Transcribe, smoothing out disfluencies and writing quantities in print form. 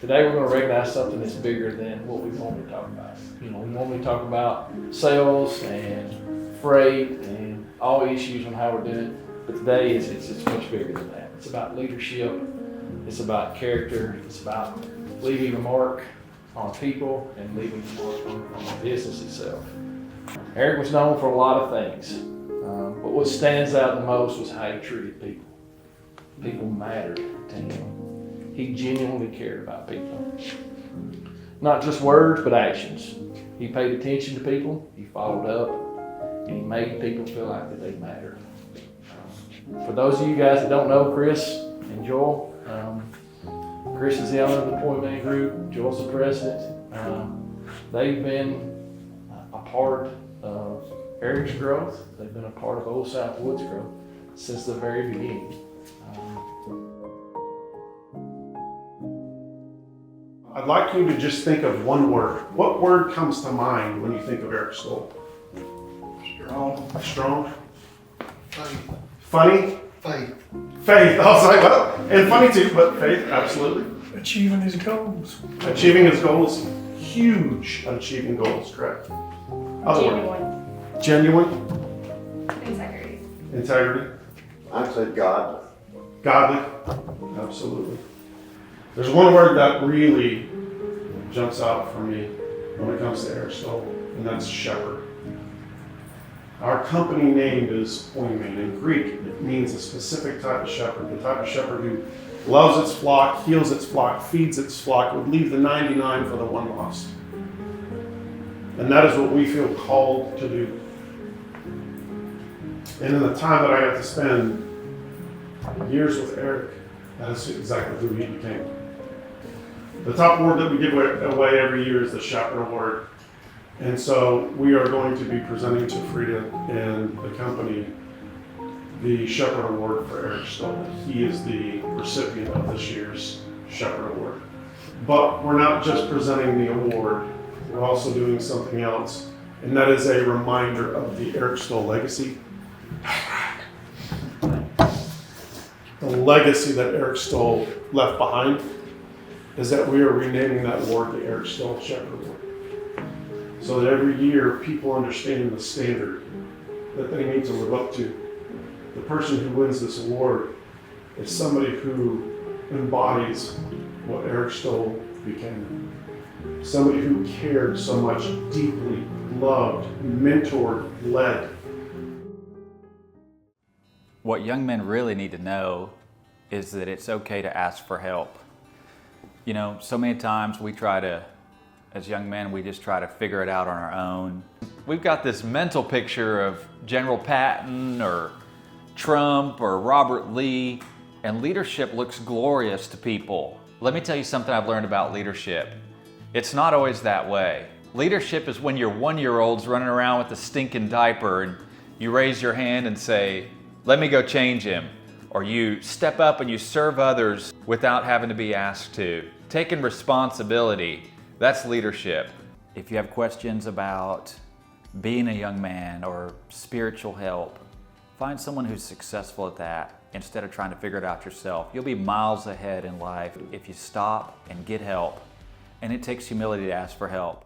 Today we're going to recognize something that's bigger than what we normally talk about. You know, we normally talk about sales and freight and all issues on how we're doing it, but today it's much bigger than that. It's about leadership, it's about character, it's about leaving a mark on people and leaving a mark on the business itself. Eric was known for a lot of things, but what stands out the most was how he treated people. People mattered to him. He genuinely cared about people. Not just words, but actions. He paid attention to people, he followed up, and he made people feel like that they mattered. For those of you guys that don't know Chris and Joel, Chris is the owner of the Point Man Group, Joel's the president. They've been a part of Eric's growth. They've been a part of Old Southwood's growth since the very beginning. I'd like you to just think of one word. What word comes to mind when you think of Eric Stoll? Strong. Strong? Faith. Funny? Faith. Faith. I was like, well, and funny too, but faith, absolutely. Achieving his goals. Achieving his goals, huge at achieving goals, correct? Other word. Genuine. Integrity. Integrity. I'd say God. Godly. Absolutely. There's one word that really jumps out for me when it comes to Eric Stoll, and that's shepherd. Our company name is Point Man. In Greek, it means a specific type of shepherd, the type of shepherd who loves its flock, heals its flock, feeds its flock, would leave the 99 for the one lost. And that is what we feel called to do. And in the time that I got to spend years with Eric, that is exactly who he became. The top award that we give away every year is the Shepherd Award. And so we are going to be presenting to Frida and the company the Shepherd Award for Eric Stoll. He is the recipient of this year's Shepherd Award. But we're not just presenting the award, we're also doing something else, and that is a reminder of the Eric Stoll legacy. The legacy that Eric Stoll left behind is that we are renaming that award the Eric Stoll Shepherd Award. So that every year people understand the standard that they need to live up to. The person who wins this award is somebody who embodies what Eric Stoll became. Somebody who cared so much, deeply, loved, mentored, led. What young men really need to know is that it's okay to ask for help. You know, so many times we try to, as young men, we just try to figure it out on our own. We've got this mental picture of General Patton or Trump or Robert Lee, and leadership looks glorious to people. Let me tell you something I've learned about leadership. It's not always that way. Leadership is when your one-year-old's running around with a stinking diaper and you raise your hand and say, "Let me go change him." Or you step up and you serve others without having to be asked to. Taking responsibility, that's leadership. If you have questions about being a young man or spiritual help, find someone who's successful at that instead of trying to figure it out yourself. You'll be miles ahead in life if you stop and get help. And it takes humility to ask for help.